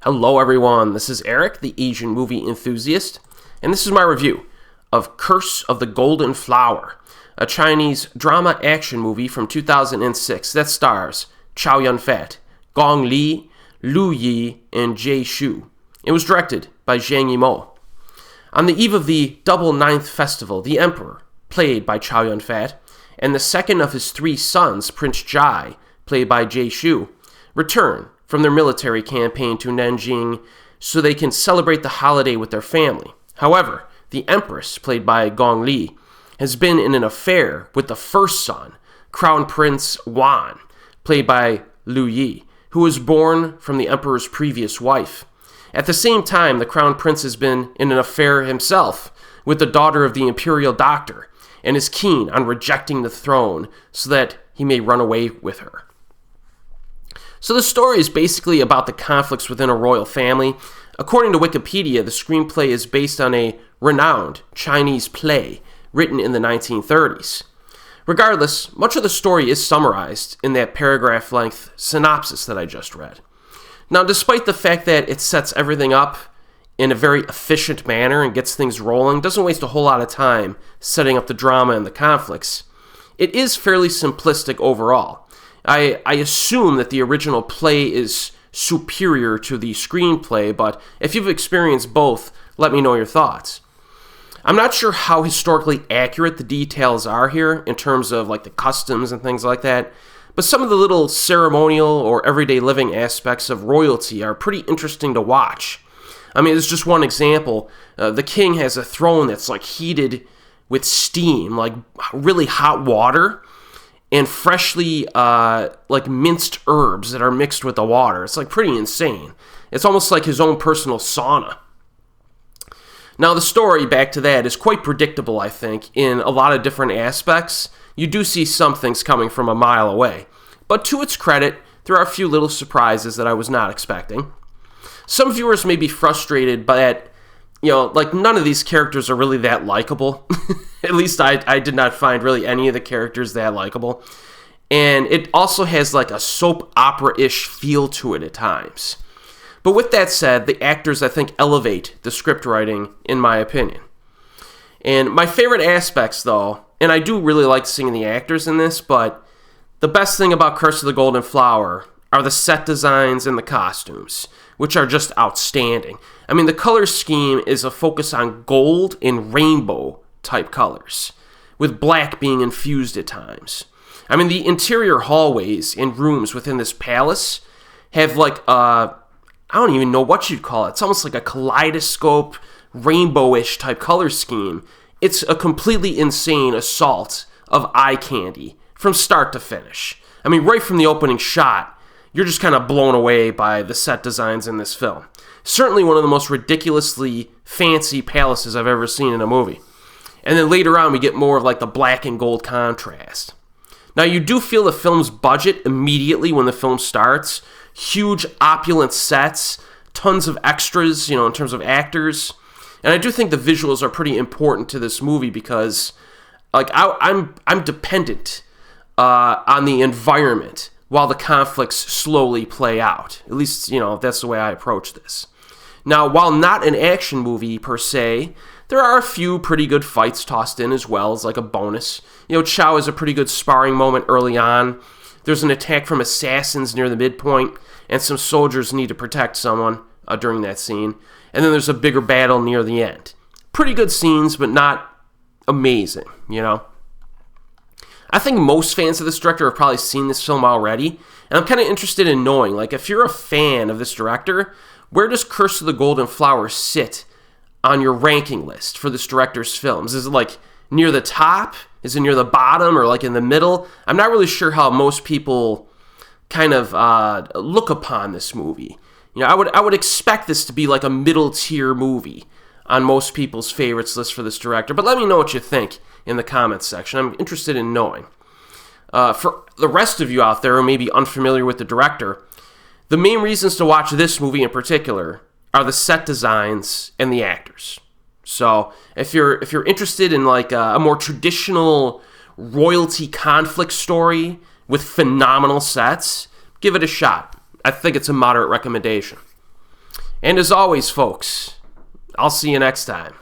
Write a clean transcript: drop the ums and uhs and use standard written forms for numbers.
Hello everyone, this is Erik, the Asian movie enthusiast, and this is my review of Curse of the Golden Flower, a Chinese drama action movie from 2006 that stars Chow Yun Fat, Gong Li, Liu Ye, and Jay Chou. It was directed by Zhang Yimou. On the eve of the Double Ninth Festival, the Emperor, played by Chow Yun Fat, and the second of his three sons, Prince Jai, played by Jay Chou, return from their military campaign to Nanjing so they can celebrate the holiday with their family. However, the Empress, played by Gong Li, has been in an affair with the first son, Crown Prince Wan, played by Liu Ye, who was born from the Emperor's previous wife. At the same time, the Crown Prince has been in an affair himself with the daughter of the Imperial Doctor and is keen on rejecting the throne so that he may run away with her. So the story is basically about the conflicts within a royal family. According to Wikipedia, the screenplay is based on a renowned Chinese play written in the 1930s. Regardless, much of the story is summarized in that paragraph-length synopsis that I just read. Now, despite the fact that it sets everything up in a very efficient manner and gets things rolling, doesn't waste a whole lot of time setting up the drama and the conflicts, it is fairly simplistic overall. I assume that the original play is superior to the screenplay, but if you've experienced both, let me know your thoughts. I'm not sure how historically accurate the details are here in terms of like the customs and things like that, but some of the little ceremonial or everyday living aspects of royalty are pretty interesting to watch. I mean, there's just one example. The king has a throne that's like heated with steam, like really hot water, and freshly minced herbs that are mixed with the water. It's like pretty insane. It's almost like his own personal sauna. Now the story, back to that, is quite predictable, I think, in a lot of different aspects. You do see some things coming from a mile away. But to its credit, there are a few little surprises that I was not expecting. Some viewers may be frustrated by that, none of these characters are really that likable. At least I did not find really any of the characters that likable. And it also has like a soap opera-ish feel to it at times. But with that said, the actors, I think, elevate the script writing, in my opinion. And my favorite aspects, though, and I do really like seeing the actors in this, but the best thing about Curse of the Golden Flower are the set designs and the costumes, which are just outstanding. I mean, the color scheme is a focus on gold and rainbow type colors, with black being infused at times. I mean, the interior hallways and rooms within this palace have like I don't even know what you'd call it. It's almost like a kaleidoscope, rainbowish type color scheme. It's a completely insane assault of eye candy from start to finish. I mean, right from the opening shot, you're just kind of blown away by the set designs in this film. Certainly one of the most ridiculously fancy palaces I've ever seen in a movie. And then later on, we get more of like the black and gold contrast. Now, you do feel the film's budget immediately when the film starts. Huge, opulent sets, tons of extras, in terms of actors. And I do think the visuals are pretty important to this movie because, I'm dependent on the environment while the conflicts slowly play out. At least, that's the way I approach this. Now, while not an action movie per se, there are a few pretty good fights tossed in as well as like a bonus. Chow has a pretty good sparring moment early on. There's an attack from assassins near the midpoint, and some soldiers need to protect someone during that scene. And then there's a bigger battle near the end. Pretty good scenes, but not amazing, I think most fans of this director have probably seen this film already, and I'm kind of interested in knowing, if you're a fan of this director, where does Curse of the Golden Flower sit on your ranking list for this director's films? Is it near the top? Is it near the bottom or in the middle? I'm not really sure how most people kind of look upon this movie. I would expect this to be like a middle tier movie on most people's favorites list for this director, but let me know what you think in the comments section. I'm interested in knowing. For the rest of you out there who may be unfamiliar with the director, the main reasons to watch this movie in particular are the set designs and the actors. So if you're interested in a more traditional royalty conflict story with phenomenal sets, give it a shot. I think it's a moderate recommendation. And as always, folks, I'll see you next time.